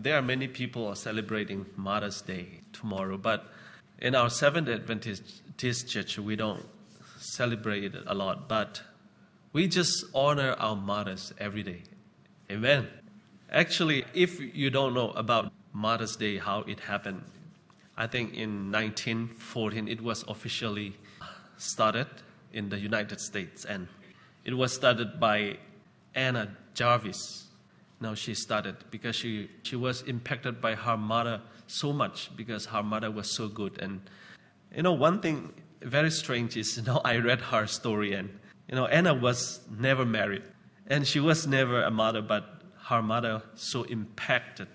There are many people are celebrating Mother's Day tomorrow, but in our Seventh Adventist Church, we don't celebrate it a lot, but we just honor our mothers every day. Amen. Actually, if you don't know about Mother's Day, how it happened, I think in 1914 it was officially started in the United States, and it was started by Anna Jarvis. Now she started because she was impacted by her mother so much because her mother was so good. And one thing very strange is I read her story, and Anna was never married and she was never a mother, but her mother so impacted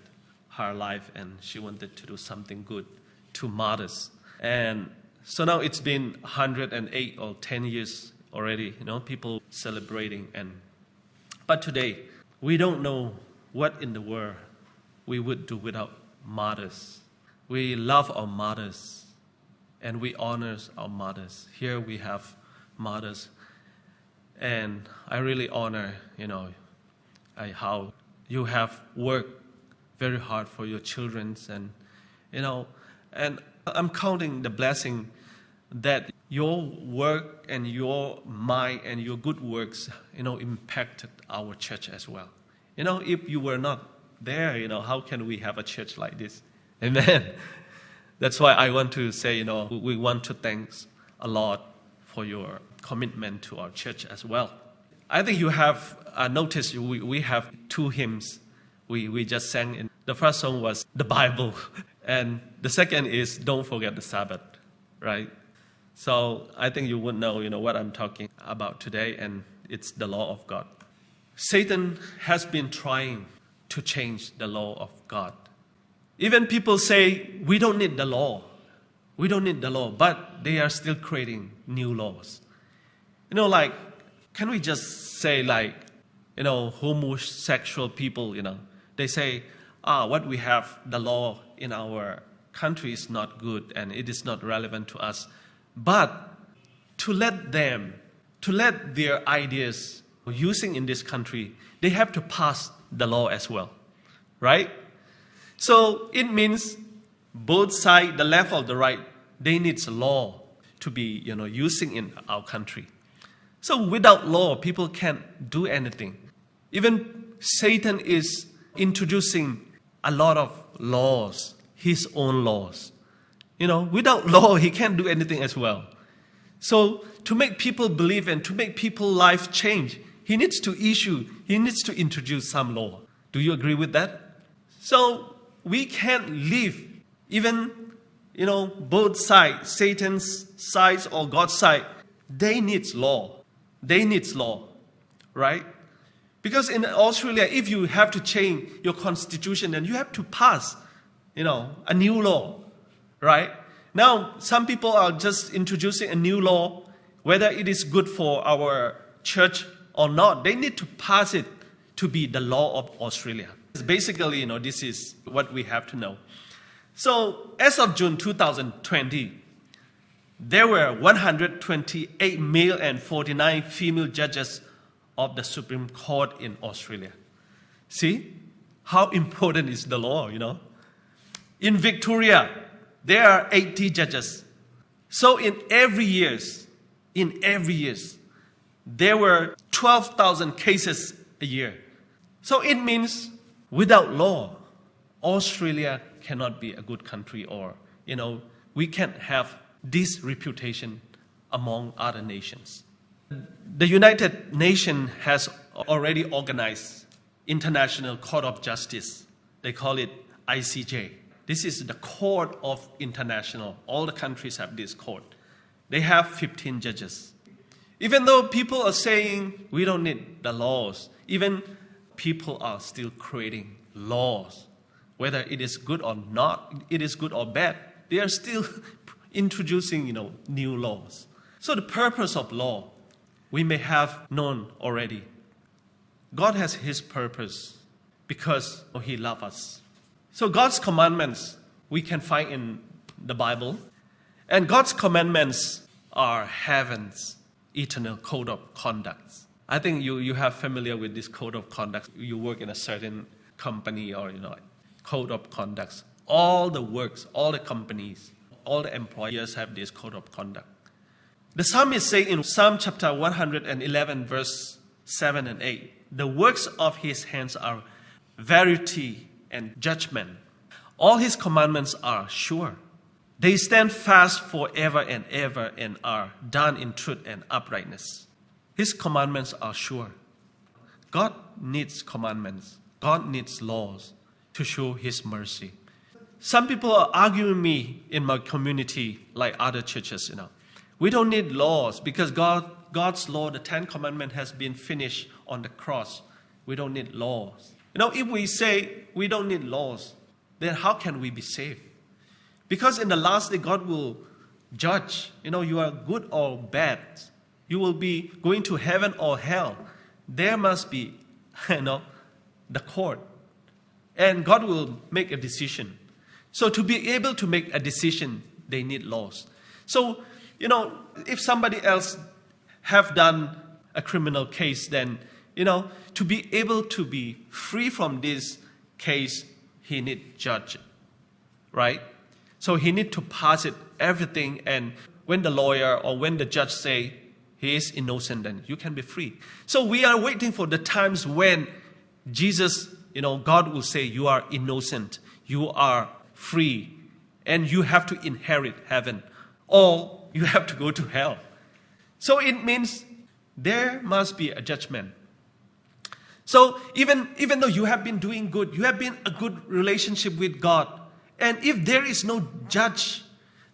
her life and she wanted to do something good to mothers. And so now it's been 108 or 10 years already, people celebrating. But today, we don't know what in the world we would do without mothers. We love our mothers and we honor our mothers. Here we have mothers, and I really honor, how you have worked very hard for your children, and I'm counting the blessing that your work and your mind and your good works, impacted our church as well. If you were not there, how can we have a church like this? Amen. That's why I want to say, we want to thank a lot for your commitment to our church as well. I think you have noticed we have two hymns we just sang. In. The first song was the Bible, and the second is Don't Forget the Sabbath, right? So I think you would know, what I'm talking about today, and it's the law of God. Satan has been trying to change the law of God. Even people say, we don't need the law. We don't need the law, but they are still creating new laws. Can we just say homosexual people, they say, what we have, the law in our country is not good and it is not relevant to us. But to let their ideas using in this country, they have to pass the law as well, right? So it means both sides, the left or the right, they need a law to be, using in our country. So without law, people can't do anything. Even Satan is introducing a lot of laws, his own laws. Without law, he can't do anything as well. So to make people believe and to make people's life change, he needs to introduce some law. Do you agree with that? So we can't live, even, both sides, Satan's side or God's side, they need law. They need law, right? Because in Australia, if you have to change your constitution, then you have to pass, a new law, right? Now, some people are just introducing a new law, whether it is good for our church or not. They need to pass it to be the law of Australia. Basically, this is what we have to know. So, as of June 2020, there were 128 male and 49 female judges of the Supreme Court in Australia. See how important is the law, In Victoria, there are 80 judges. So in every years, there were 12,000 cases a year. So it means without law, Australia cannot be a good country, or, we can't have this reputation among other nations. The United Nations has already organized International Court of Justice. They call it ICJ. This is the court of international. All the countries have this court. They have 15 judges. Even though people are saying we don't need the laws, even people are still creating laws. Whether it is good or not, it is good or bad, they are still introducing, new laws. So the purpose of law, we may have known already. God has his purpose because he loves us. So God's commandments we can find in the Bible. And God's commandments are heaven's eternal code of conduct. I think you have familiar with this code of conduct. You work in a certain company or, code of conduct. All the works, all the companies, all the employers have this code of conduct. The psalmist say in Psalm chapter 111, verse 7 and 8, the works of his hands are verity and judgment. All his commandments are sure. They stand fast forever and ever and are done in truth and uprightness. His commandments are sure. God needs commandments. God needs laws to show his mercy. Some people are arguing me in my community like other churches, We don't need laws because God's law, the 10 Commandments, has been finished on the cross. We don't need laws. If we say we don't need laws, then how can we be saved? Because in the last day, God will judge. You are good or bad. You will be going to heaven or hell. There must be, the court. And God will make a decision. So to be able to make a decision, they need laws. So, if somebody else have done a criminal case, then, to be able to be free from this case, he need judge, right? So he need to pass it, everything, and when the lawyer or when the judge say he is innocent, then you can be free. So we are waiting for the times when Jesus, God will say you are innocent, you are free, and you have to inherit heaven, or you have to go to hell. So it means there must be a judgment. So even though you have been doing good, you have been a good relationship with God, and if there is no judge,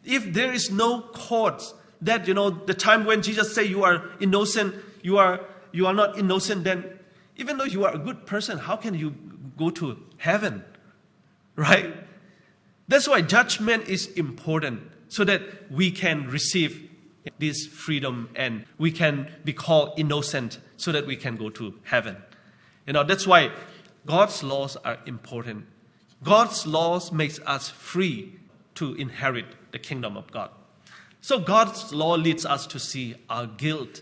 if there is no court, that the time when Jesus say you are innocent, you are not innocent, then even though you are a good person, how can you go to heaven? Right? That's why judgment is important, so that we can receive this freedom and we can be called innocent so that we can go to heaven. That's why God's laws are important. God's laws makes us free to inherit the kingdom of God. So God's law leads us to see our guilt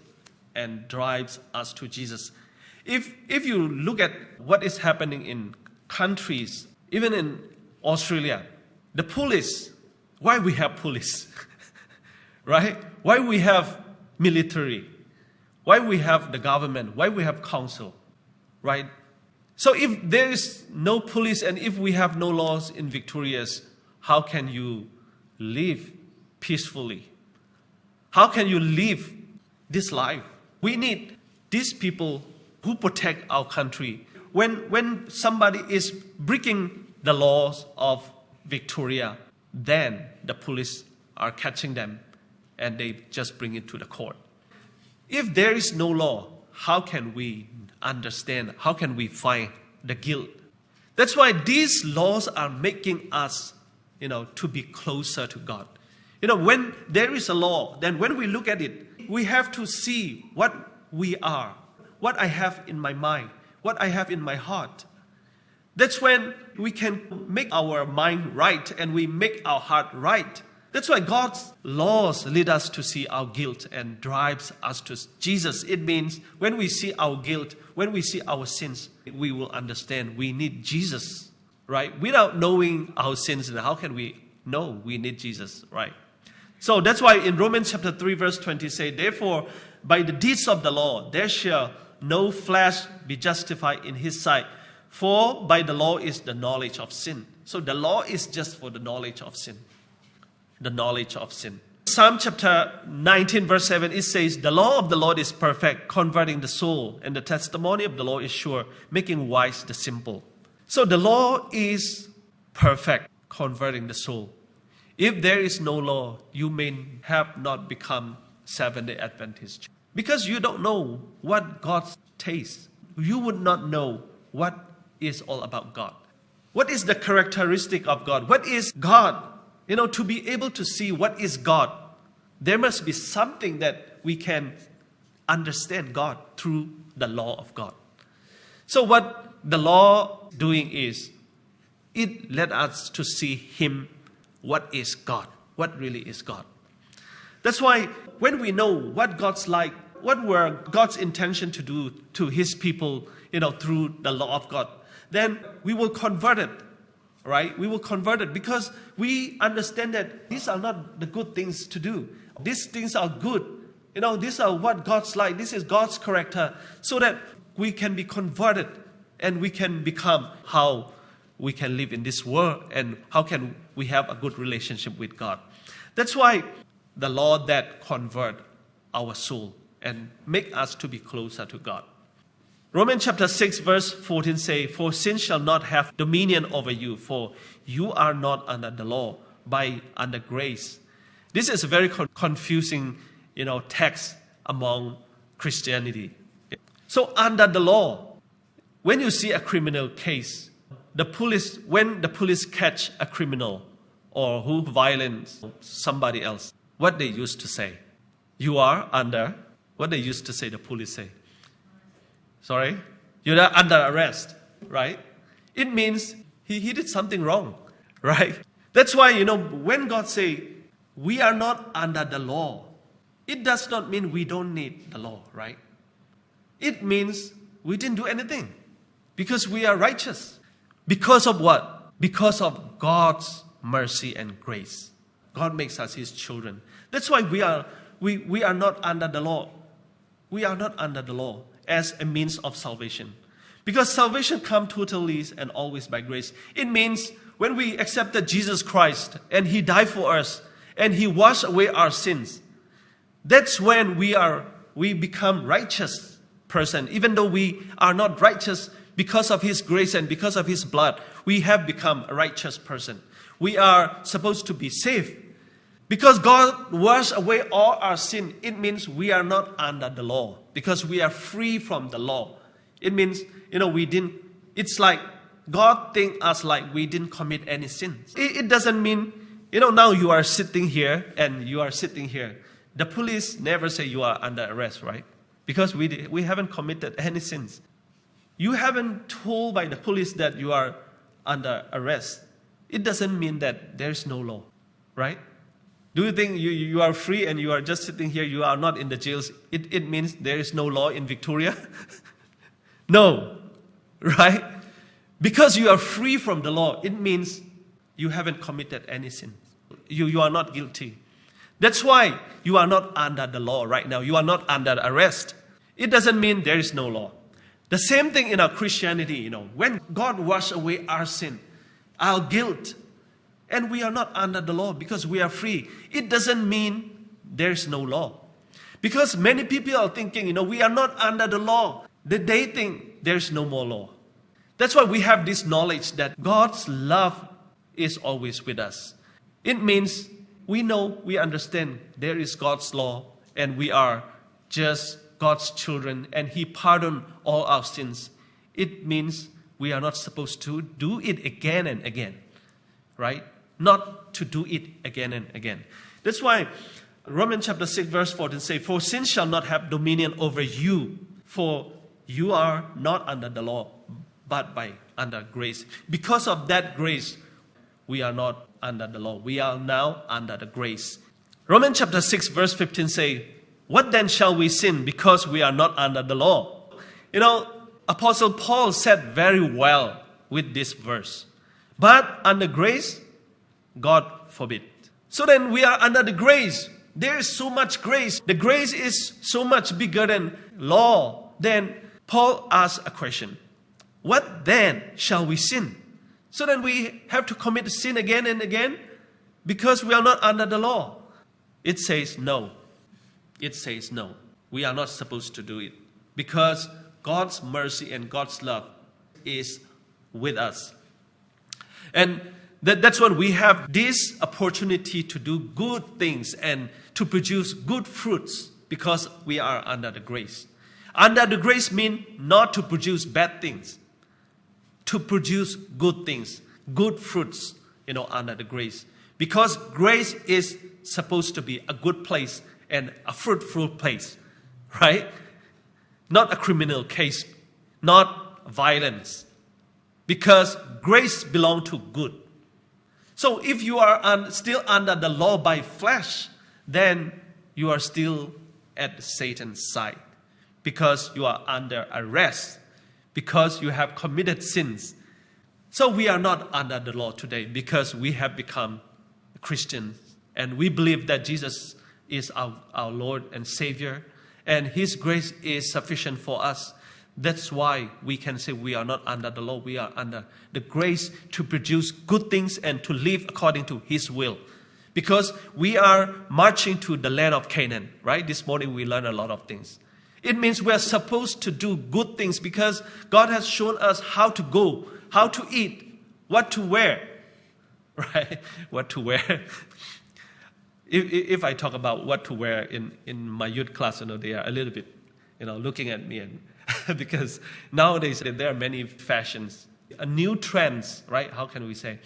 and drives us to Jesus. If you look at what is happening in countries, even in Australia, the police, why we have police, right? Why we have military? Why we have the government? Why we have council, right? So if there is no police and if we have no laws in Victoria's, how can you live peacefully? How can you live this life? We need these people who protect our country. When somebody is breaking the laws of Victoria, then the police are catching them and they just bring it to the court. If there is no law, how can we understand? How can we find the guilt? That's why these laws are making us, to be closer to God. When there is a law, then when we look at it, we have to see what we are, what I have in my mind, what I have in my heart. That's when we can make our mind right and we make our heart right. That's why God's laws lead us to see our guilt and drives us to Jesus. It means when we see our guilt, when we see our sins, we will understand we need Jesus, right? Without knowing our sins, how can we know we need Jesus, right? So that's why in Romans chapter 3 verse 20 say, therefore by the deeds of the law there shall no flesh be justified in his sight, for by the law is the knowledge of sin. So the law is just for the knowledge of sin. The knowledge of sin. Psalm chapter 19 verse 7, it says, the law of the Lord is perfect, converting the soul, and the testimony of the law is sure, making wise the simple. So the law is perfect, converting the soul. If there is no law, you may have not become Seventh-day Adventist. Because you don't know what God tastes. You would not know what is all about God. What is the characteristic of God? What is God? To be able to see what is God, there must be something that we can understand God through the law of God. So what the law doing is, it led us to see Him, what is God, what really is God. That's why when we know what God's like, what were God's intention to do to His people, through the law of God, then we will convert it. right? We were converted because we understand that these are not the good things to do. These things are good. These are what God's like. This is God's character. So that we can be converted and we can become how we can live in this world and how can we have a good relationship with God. That's why the law that convert our soul and make us to be closer to God. Romans chapter 6 verse 14 say, "For sin shall not have dominion over you, for you are not under the law, but under grace." This is a very confusing, text among Christianity. So under the law, when you see a criminal case, when the police catch a criminal or who violates somebody else, what they used to say? You are under, what they used to say, the police say? Sorry? You're under arrest, right? It means he did something wrong, right? That's why, when God say, we are not under the law, it does not mean we don't need the law, right? It means we didn't do anything because we are righteous. Because of what? Because of God's mercy and grace. God makes us His children. That's why we are not under the law. We are not under the law as a means of salvation. Because salvation comes totally and always by grace. It means when we accepted Jesus Christ and He died for us and He washed away our sins, that's when we become righteous person. Even though we are not righteous, because of His grace and because of His blood, we have become a righteous person. We are supposed to be saved. Because God washed away all our sin, it means we are not under the law. Because we are free from the law. It means, it's like God thinks us like we didn't commit any sins. It doesn't mean, now you are sitting here and you are sitting here. The police never say you are under arrest, right? Because we haven't committed any sins. You haven't told by the police that you are under arrest. It doesn't mean that there is no law, right? Do you think you are free and you are just sitting here, you are not in the jails? It means there is no law in Victoria? No, right? Because you are free from the law, it means you haven't committed any sin. You are not guilty. That's why you are not under the law right now. You are not under arrest. It doesn't mean there is no law. The same thing in our Christianity, when God washed away our sin, our guilt, and we are not under the law because we are free, it doesn't mean there is no law. Because many people are thinking, we are not under the law. They think there is no more law. That's why we have this knowledge that God's love is always with us. It means we know, we understand there is God's law and we are just God's children and He pardoned all our sins. It means we are not supposed to do it again and again, right? Not to do it again and again. That's why Romans chapter 6 verse 14 say, "For sin shall not have dominion over you, for you are not under the law, but under grace." Because of that grace, we are not under the law. We are now under the grace. Romans chapter 6 verse 15 say, "What then shall we sin because we are not under the law?" Apostle Paul said very well with this verse. But under grace, God forbid. So then we are under the grace. There is so much grace. The grace is so much bigger than law. Then Paul asks a question. What then shall we sin? So then we have to commit sin again and again because we are not under the law. It says no. It says no. We are not supposed to do it because God's mercy and God's love is with us. And that's when we have this opportunity to do good things and to produce good fruits because we are under the grace. Under the grace means not to produce bad things, to produce good things, good fruits, under the grace. Because grace is supposed to be a good place and a fruitful place, right? Not a criminal case, not violence. Because grace belongs to good. So if you are still under the law by flesh, then you are still at Satan's side. Because you are under arrest. Because you have committed sins. So we are not under the law today because we have become Christians. And we believe that Jesus is our Lord and Savior. And His grace is sufficient for us. That's why we can say we are not under the law. We are under the grace to produce good things and to live according to His will. Because we are marching to the land of Canaan, right? This morning we learned a lot of things. It means we are supposed to do good things because God has shown us how to go, how to eat, what to wear, right? What to wear. If I talk about what to wear in my youth class, they are a little bit, looking at me, and because nowadays there are many fashions, new trends, right? How can we say?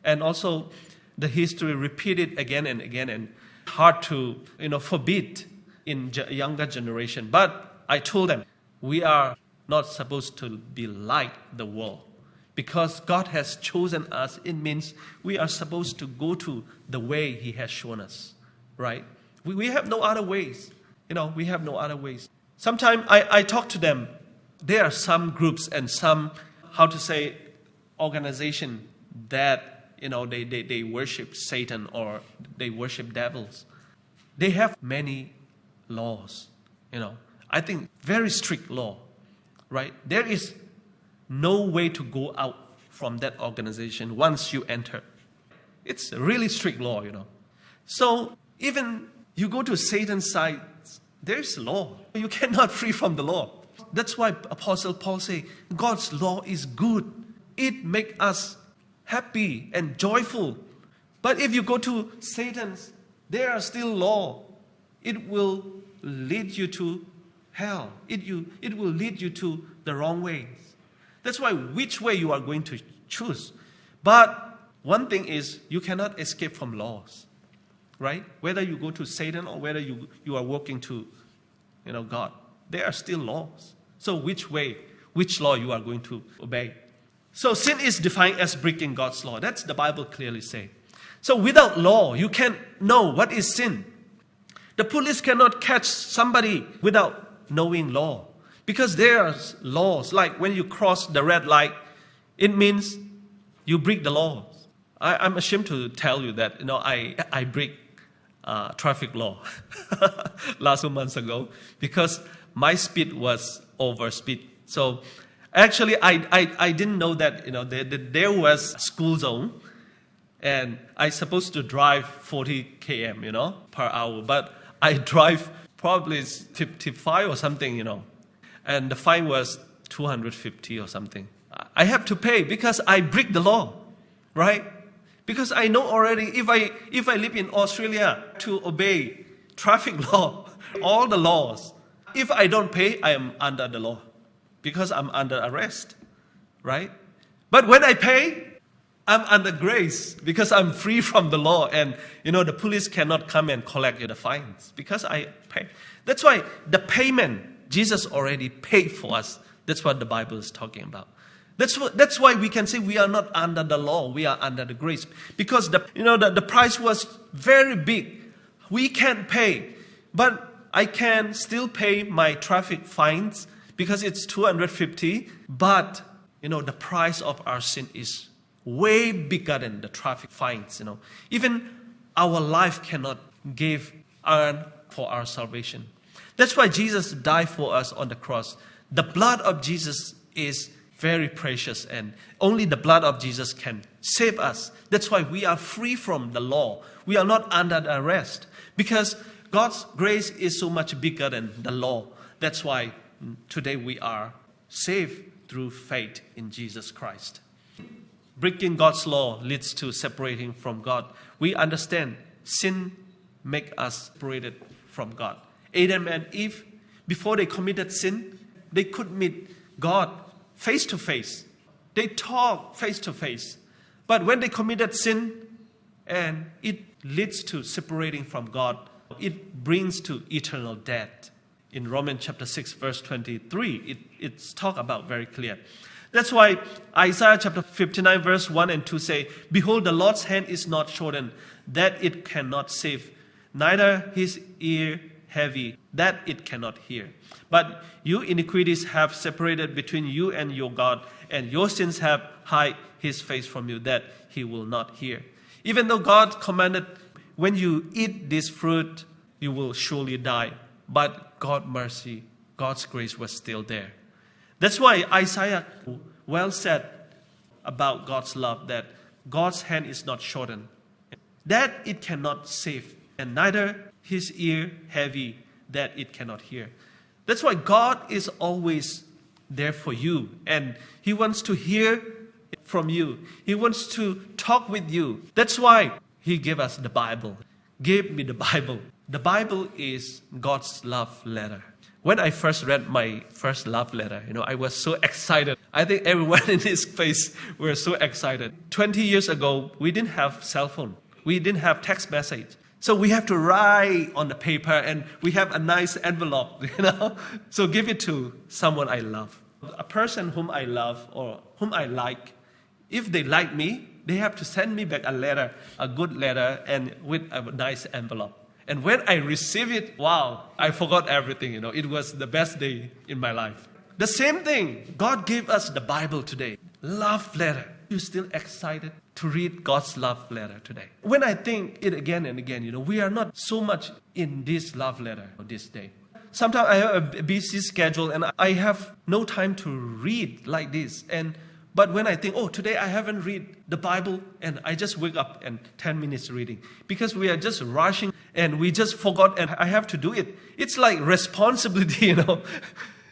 And also the history repeated again and again, and hard to, forbid in younger generation. But I told them, we are not supposed to be like the world. Because God has chosen us, it means we are supposed to go to the way He has shown us, right? We have no other ways. We have no other ways. Sometimes I talk to them. There are some groups and some, organization that, they worship Satan or they worship devils. They have many laws, I think very strict law, right? There is no way to go out from that organization once you enter. It's a really strict law, So even you go to Satan's side, there's law. You cannot free from the law. That's why Apostle Paul says, God's law is good. It makes us happy and joyful. But if you go to Satan's, there are still law. It will lead you to hell. It will lead you to the wrong ways. That's why which way you are going to choose. But one thing is, you cannot escape from laws, right? Whether you go to Satan or whether you are walking to, God, there are still laws. So which law you are going to obey? So sin is defined as breaking God's law. That's the Bible clearly say. So without law, you can't know what is sin. The police cannot catch somebody without knowing law. Because there are laws, like when you cross the red light, it means you break the laws. I'm ashamed to tell you that, I break traffic law last 2 months ago because my speed was over speed. So actually, I didn't know that, there was school zone and I supposed to drive 40 km, per hour. But I drive probably 55 or something, And the fine was 250 or something. I have to pay because I break the law, right? Because I know already if I live in Australia to obey traffic law, all the laws, if I don't pay, I am under the law because I'm under arrest, right? But when I pay, I'm under grace because I'm free from the law, and the police cannot come and collect the fines because I pay. That's why the payment, Jesus already paid for us. That's what the Bible is talking about. That's why we can say we are not under the law. We are under the grace. Because the price was very big. We can't pay. But I can still pay my traffic fines because it's 250. But, the price of our sin is way bigger than the traffic fines, Even our life cannot earn for our salvation. That's why Jesus died for us on the cross. The blood of Jesus is very precious, and only the blood of Jesus can save us. That's why we are free from the law. We are not under the arrest because God's grace is so much bigger than the law. That's why today we are saved through faith in Jesus Christ. Breaking God's law leads to separating from God. We understand sin makes us separated from God. Adam and Eve, before they committed sin, they could meet God face to face. They talk face to face. But when they committed sin, and it leads to separating from God, it brings to eternal death. In Romans chapter 6, verse 23, it's talked about very clear. That's why Isaiah chapter 59, verse 1 and 2 say, Behold, the Lord's hand is not shortened, that it cannot save, neither his ear heavy, that it cannot hear. But your iniquities have separated between you and your God, and your sins have hid his face from you, that he will not hear. Even though God commanded, when you eat this fruit, you will surely die. But God's mercy, God's grace was still there. That's why Isaiah well said about God's love, that God's hand is not shortened, that it cannot save, and neither his ear heavy, that it cannot hear. That's why God is always there for you, and he wants to hear from you. He wants to talk with you. That's why he gave us the Bible. Gave me the Bible. The Bible is God's love letter. When I first read my first love letter, I was so excited. I think everyone in this place were so excited. 20 years ago, we didn't have cell phone. We didn't have text message. So we have to write on the paper, and we have a nice envelope, So give it to someone I love. A person whom I love or whom I like, if they like me, they have to send me back a letter, a good letter, and with a nice envelope. And when I receive it, wow, I forgot everything, It was the best day in my life. The same thing, God gave us the Bible today. Love letter. You still excited to read God's love letter today? When I think it again and again, we are not so much in this love letter this day. Sometimes I have a busy schedule and I have no time to read like this. But when I think, today I haven't read the Bible, and I just wake up and 10 minutes reading. Because we are just rushing and we just forgot, and I have to do it. It's like responsibility,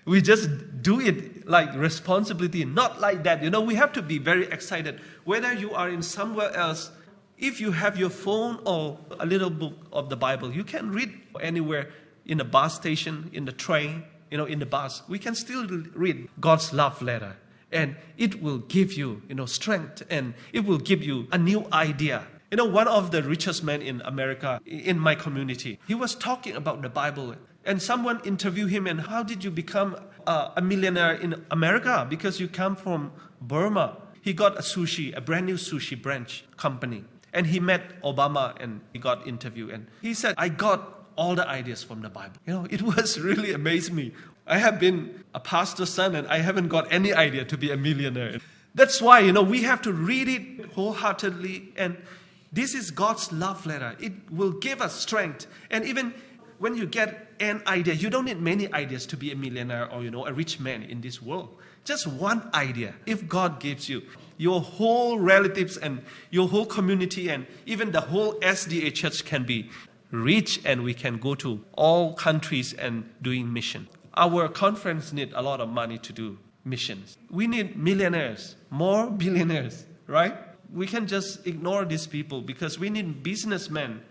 We just do it like responsibility, not like that. We have to be very excited. Whether you are in somewhere else, if you have your phone or a little book of the Bible, you can read anywhere, in the bus station, in the train, in the bus. We can still read God's love letter. And it will give you, strength, and it will give you a new idea. One of the richest men in America, in my community, he was talking about the Bible. And someone interviewed him, and how did you become a millionaire in America? Because you come from Burma. He got a brand new sushi branch company. And he met Obama, and he got interviewed. And he said, I got all the ideas from the Bible. It was really amazed me. I have been a pastor's son, and I haven't got any idea to be a millionaire. That's why, we have to read it wholeheartedly. And this is God's love letter. It will give us strength. And even when you get an idea, you don't need many ideas to be a millionaire or, a rich man in this world. Just one idea. If God gives you, your whole relatives and your whole community and even the whole SDA church can be rich, and we can go to all countries and doing mission. Our conference needs a lot of money to do missions. We need millionaires, more billionaires, right? We can just ignore these people because we need businessmen.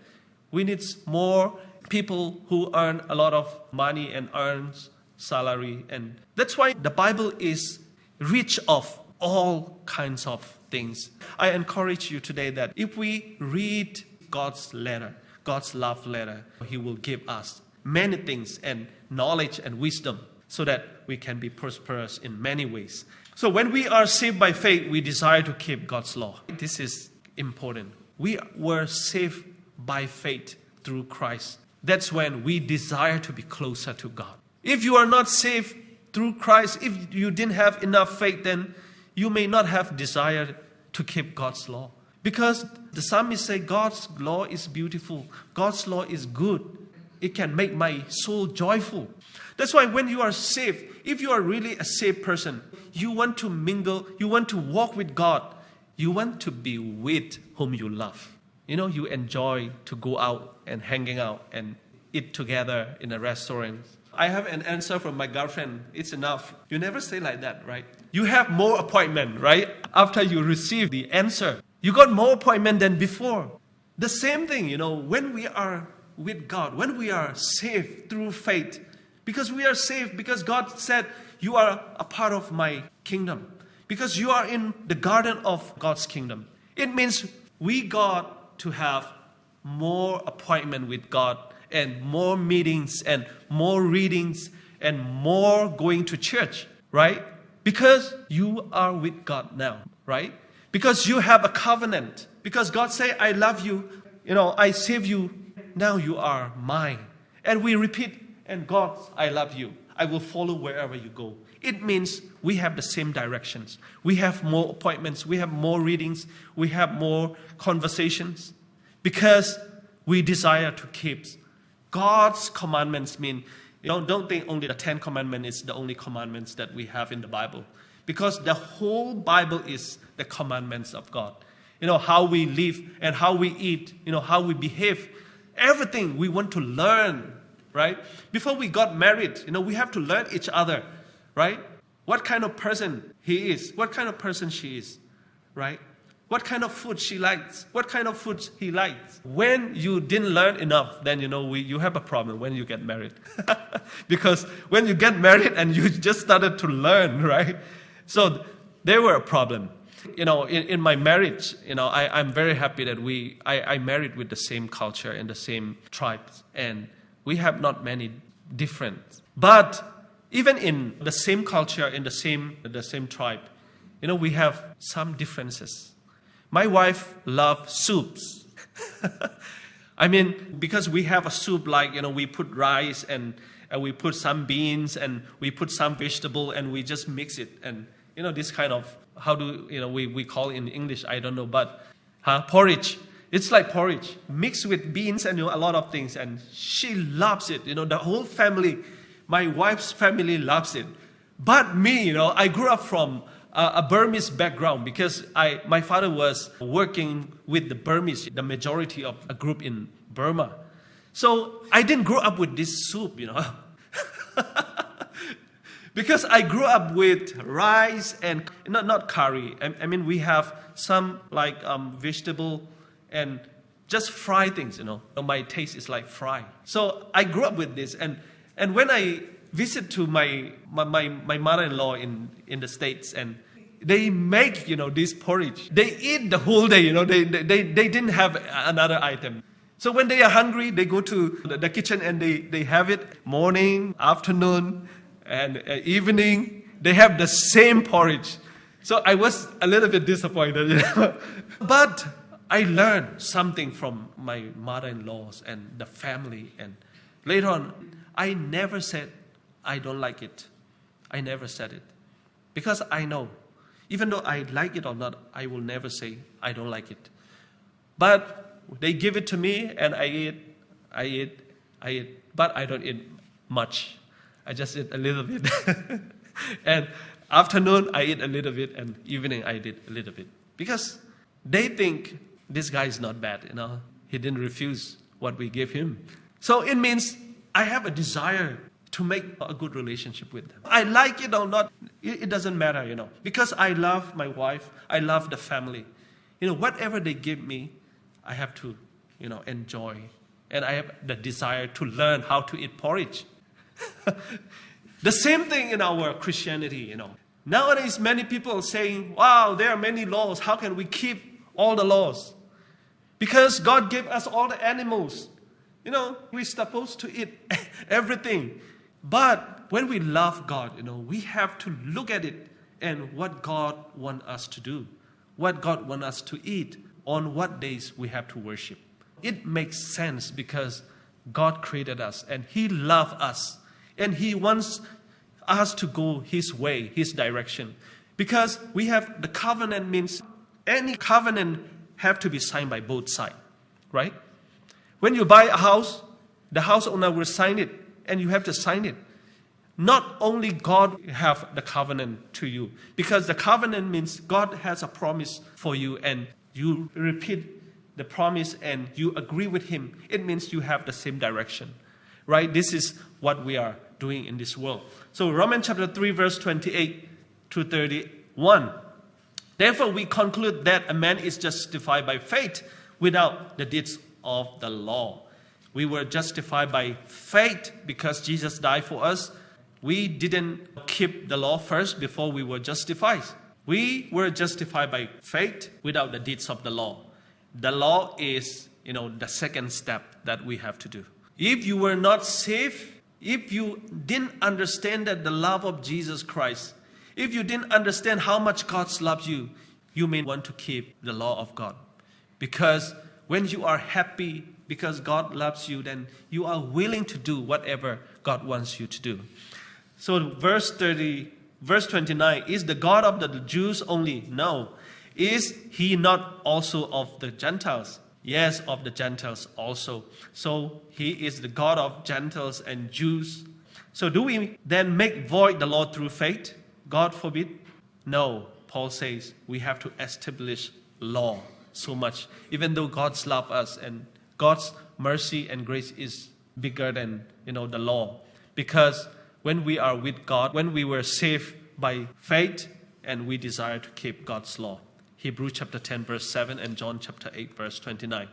We need more people who earn a lot of money and earns salary. And that's why the Bible is rich of all kinds of things. I encourage you today that if we read God's letter, God's love letter, he will give us many things and knowledge and wisdom so that we can be prosperous in many ways. So when we are saved by faith, we desire to keep God's law. This is important. We were saved by faith through Christ. That's when we desire to be closer to God. If you are not saved through Christ, if you didn't have enough faith, then you may not have desire to keep God's law. Because the psalmist says God's law is beautiful. God's law is good. It can make my soul joyful. That's why when you are saved, if you are really a saved person, you want to mingle, you want to walk with God. You want to be with whom you love. You enjoy to go out and hanging out and eat together in a restaurant. I have an answer from my girlfriend. It's enough. You never say like that, right? You have more appointment, right? After you receive the answer. You got more appointment than before. The same thing, when we are with God, when we are saved through faith, because we are saved, because God said, you are a part of my kingdom. Because you are in the garden of God's kingdom. It means we got to have more appointment with God and more meetings and more readings and more going to church, right? Because you are with God now, right? Because you have a covenant. Because God said, I love you. I save you. Now you are mine. And we repeat And God, I love you. I will follow wherever you go. It means we have the same directions. We have more appointments. We have more readings. We have more conversations. Because we desire to keep God's commandments. Don't think only the 10 Commandments is the only commandments that we have in the Bible. Because the whole Bible is the commandments of God. How we live and how we eat, how we behave. Everything we want to learn, right? Before we got married, we have to learn each other, right? What kind of person he is, what kind of person she is, right? What kind of food she likes, what kind of food he likes. When you didn't learn enough, then you have a problem when you get married. Because when you get married and you just started to learn, right? So there were a problem. In my marriage, I'm very happy that I married with the same culture and the same tribes, and we have not many difference. But even in the same culture, in the same tribe, we have some differences. My wife loves soups. Because we have a soup like, we put rice and we put some beans and we put some vegetable and we just mix it. And, this kind of, how do, we call in English, I don't know, but porridge. It's like porridge mixed with beans and a lot of things. And she loves it. The whole family, my wife's family loves it. But me, I grew up from a Burmese background because my father was working with the Burmese, the majority of a group in Burma. So I didn't grow up with this soup, because I grew up with rice and not curry. We have some like vegetable and just fry things, My taste is like fry. So I grew up with this, and when I visit to my mother-in-law in the States, and they make this porridge. They eat the whole day. They didn't have another item. So when they are hungry, they go to the kitchen and they have it morning, afternoon, and evening. They have the same porridge. So I was a little bit disappointed. But I learned something from my mother-in-laws and the family. And later on, I never said I don't like it. I never said it. Because I know, even though I like it or not, I will never say I don't like it. But they give it to me and I eat. But I don't eat much. I just eat a little bit. And afternoon, I eat a little bit. And evening, I eat a little bit. Because they think this guy is not bad. He didn't refuse what we gave him. So it means I have a desire to make a good relationship with them. I like it or not, it doesn't matter, Because I love my wife, I love the family. Whatever they give me, I have to, enjoy. And I have the desire to learn how to eat porridge. The same thing in our Christianity, Nowadays, many people are saying, wow, there are many laws. How can we keep all the laws? Because God gave us all the animals. We're supposed to eat everything. But when we love God, we have to look at it and what God wants us to do, what God wants us to eat, on what days we have to worship. It makes sense because God created us and He loves us and He wants us to go His way, His direction. Because we have the covenant means any covenant have to be signed by both sides, right? When you buy a house, the house owner will sign it. And you have to sign it. Not only God have the covenant to you. Because the covenant means God has a promise for you. And you repeat the promise and you agree with Him. It means you have the same direction. Right? This is what we are doing in this world. So Romans chapter 3 verse 28 to 31. Therefore we conclude that a man is justified by faith without the deeds of the law. We were justified by faith because Jesus died for us. We didn't keep the law first before we were justified. We were justified by faith without the deeds of the law. The law is, the second step that we have to do. If you were not saved, if you didn't understand that the love of Jesus Christ, if you didn't understand how much God loves you, you may want to keep the law of God. Because when you are happy because God loves you, then you are willing to do whatever God wants you to do. So verse 29, is the God of the Jews only? No. Is he not also of the Gentiles? Yes, of the Gentiles also. So he is the God of Gentiles and Jews. So do we then make void the law through faith? God forbid. No, Paul says we have to establish law so much. Even though God's love us and God's mercy and grace is bigger than, the law. Because when we are with God, when we were saved by faith and we desire to keep God's law. Hebrews chapter 10 verse 7 and John chapter 8 verse 29.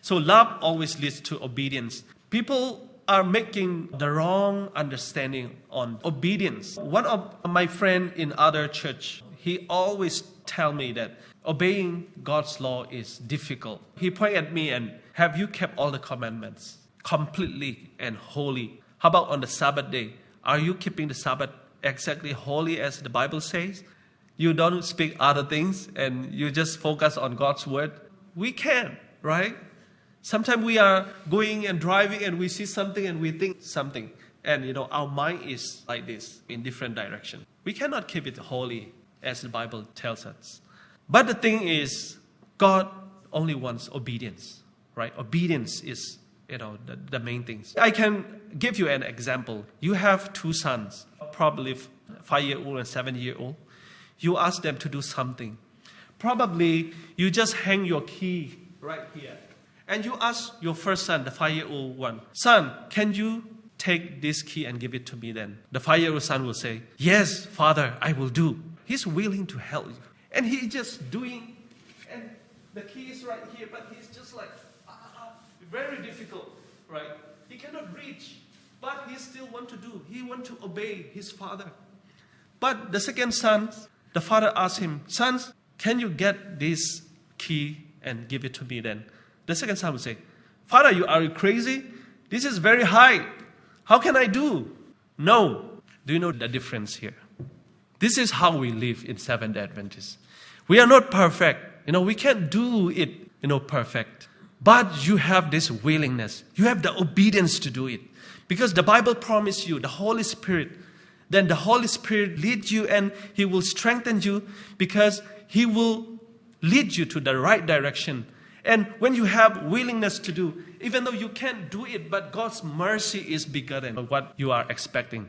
So love always leads to obedience. People are making the wrong understanding on obedience. One of my friend in other church, he always tell me that obeying God's law is difficult. He point at me and, have you kept all the commandments completely and holy? How about on the Sabbath day? Are you keeping the Sabbath exactly holy as the Bible says? You don't speak other things and you just focus on God's word? We can, right? Sometimes we are going and driving and we see something and we think something. And our mind is like this, in different direction. We cannot keep it holy as the Bible tells us. But the thing is, God only wants obedience, right? Obedience is, the main things. I can give you an example. You have two sons, probably 5-year-old and 7-year-old. You ask them to do something. Probably you just hang your key right here. And you ask your first son, the 5-year-old one, son, can you take this key and give it to me then? The 5-year-old son will say, yes, father, I will do. He's willing to help you. And he just doing, and the key is right here, but he's just like, very difficult, right? He cannot reach, but he still want to do. He want to obey his father. But the second son, the father asked him, sons, can you get this key and give it to me then? The second son would say, father, are you crazy? This is very high. How can I do? No. Do you know the difference here? This is how we live in Seventh-day Adventists. We are not perfect. We can't do it, perfect. But you have this willingness. You have the obedience to do it. Because the Bible promised you the Holy Spirit. Then the Holy Spirit leads you and He will strengthen you because He will lead you to the right direction. And when you have willingness to do, even though you can't do it, but God's mercy is bigger than what you are expecting.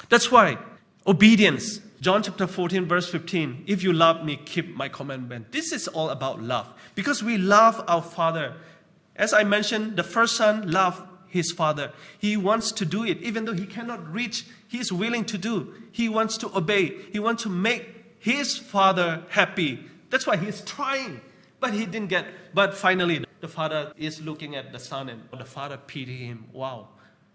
That's why obedience. John chapter 14 verse 15. If you love me, keep my commandment. This is all about love. Because we love our Father. As I mentioned, the first son loved his father. He wants to do it. Even though he cannot reach, he is willing to do. He wants to obey. He wants to make his father happy. That's why he's trying. But he didn't get. But finally, the father is looking at the son and the father pity him. Wow,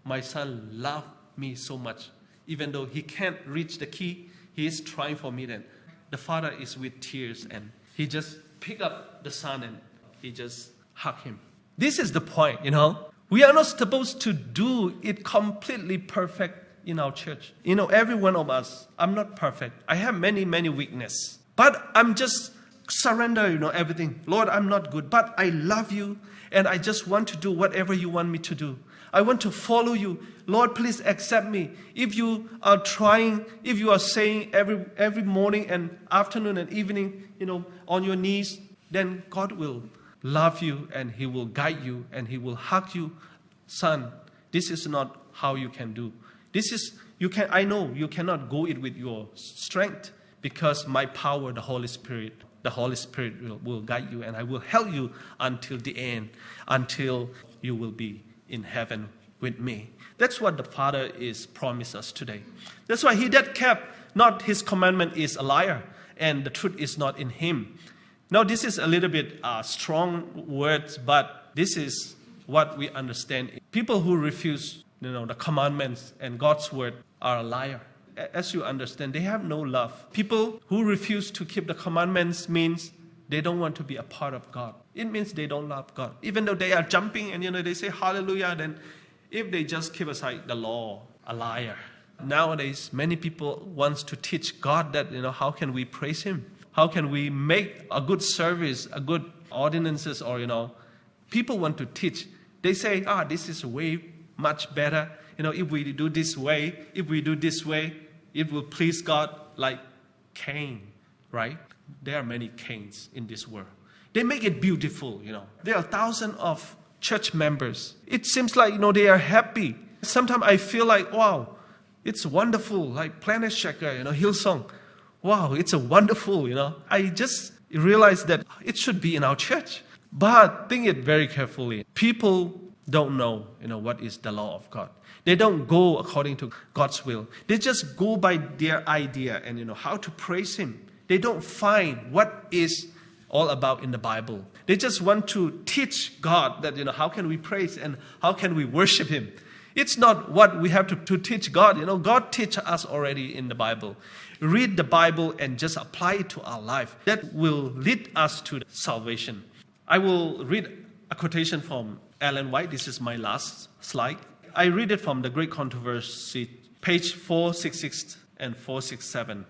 my son loved me so much. Even though he can't reach the key, he is trying for me then. The father is with tears and he just pick up the son and he just hug him. This is the point, We are not supposed to do it completely perfect in our church. Every one of us, I'm not perfect. I have many, many weaknesses. But I'm just surrender, everything. Lord, I'm not good, but I love you and I just want to do whatever you want me to do. I want to follow you. Lord, please accept me. If you are trying, if you are saying every morning and afternoon and evening, on your knees, then God will love you and He will guide you and He will hug you. Son, this is not how you can do. I know you cannot go it with your strength because my power, the Holy Spirit will guide you and I will help you until the end, until you will be in heaven with me. That's what the Father is promised us today. That's why he that kept not his commandment is a liar and the truth is not in him. Now, this is a little bit strong words, but this is what we understand. People who refuse, the commandments and God's word are a liar. As you understand, they have no love. People who refuse to keep the commandments means they don't want to be a part of God. It means they don't love God. Even though they are jumping and, they say hallelujah, then if they just keep aside the law, a liar. Nowadays, many people want to teach God that, how can we praise Him? How can we make a good service, a good ordinances or, people want to teach. They say, this is way much better. If we do this way, it will please God, like Cain, right? There are many Cains in this world. They make it beautiful, There are thousands of church members. It seems like, they are happy. Sometimes I feel like, wow, it's wonderful, like Planet Shaker, Hillsong. Wow, it's a wonderful, I just realized that it should be in our church. But think it very carefully. People don't know, what is the law of God. They don't go according to God's will. They just go by their idea and, how to praise Him. They don't find what is all about in the Bible. They just want to teach God that, how can we praise and how can we worship Him. It's not what we have to teach God. God teaches us already in the Bible. Read the Bible and just apply it to our life. That will lead us to salvation. I will read a quotation from Ellen White. This is my last slide. I read it from the Great Controversy, page 466 and 467.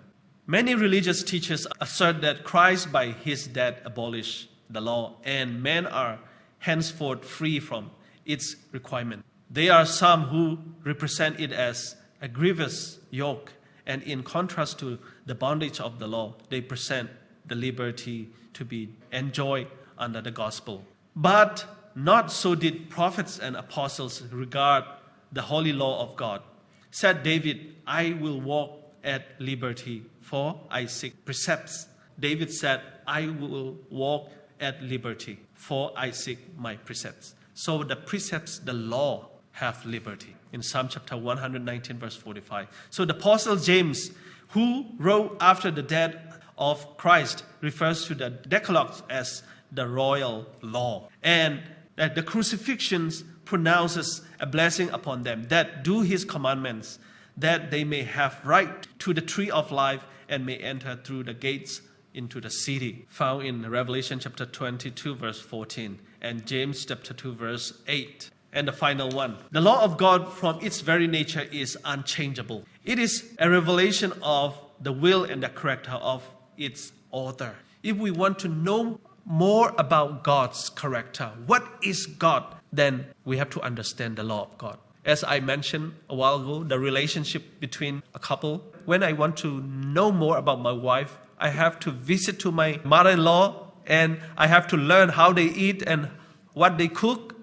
Many religious teachers assert that Christ by His death abolished the law and men are henceforth free from its requirement. There are some who represent it as a grievous yoke, and in contrast to the bondage of the law, they present the liberty to be enjoyed under the gospel. But not so did prophets and apostles regard the holy law of God. Said David, I will walk at liberty, for I seek precepts. David said, I will walk at liberty, for I seek my precepts. So the precepts, the law, have liberty. In Psalm chapter 119, verse 45. So the Apostle James, who wrote after the death of Christ, refers to the Decalogue as the royal law. And that the crucifixions pronounces a blessing upon them that do His commandments, that they may have right to the tree of life and may enter through the gates into the city. Found in Revelation chapter 22, verse 14, and James chapter 2, verse 8. And the final one. The law of God from its very nature is unchangeable. It is a revelation of the will and the character of its author. If we want to know more about God's character, what is God, then we have to understand the law of God. As I mentioned a while ago, the relationship between a couple. When I want to know more about my wife, I have to visit to my mother-in-law and I have to learn how they eat and what they cook.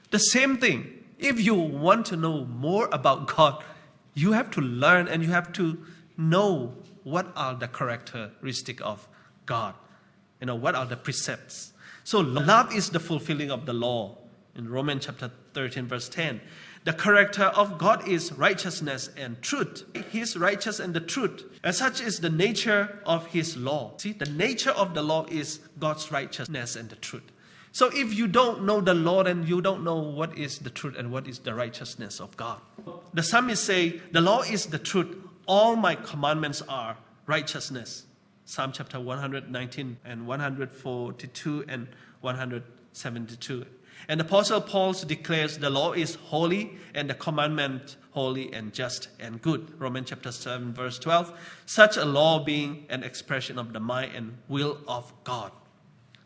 The same thing. If you want to know more about God, you have to learn and you have to know what are the characteristics of God. What are the precepts. So love is the fulfilling of the law. In Romans chapter 13, verse 10. The character of God is righteousness and truth. He is righteous and the truth. As such is the nature of His law. See, the nature of the law is God's righteousness and the truth. So if you don't know the law, then you don't know what is the truth and what is the righteousness of God. The psalmist say, the law is the truth. All my commandments are righteousness. Psalm chapter 119 and 142 and 172. And Apostle Paul declares the law is holy and the commandment holy and just and good. Romans chapter 7 verse 12. Such a law being an expression of the mind and will of God.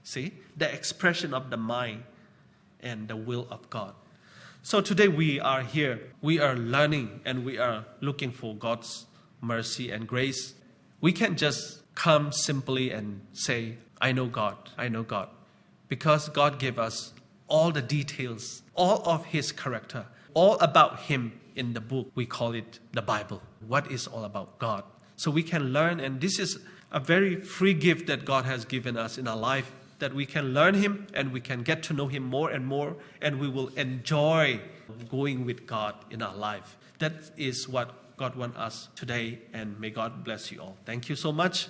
See, the expression of the mind and the will of God. So today we are here. We are learning and we are looking for God's mercy and grace. We can't just come simply and say, I know God, I know God. Because God gave us all the details, all of His character, all about Him in the book. We call it the Bible. What is all about God? So we can learn, and this is a very free gift that God has given us in our life, that we can learn Him and we can get to know Him more, and we will enjoy going with God in our life. That is what God wants us today, and may God bless you all. Thank you so much.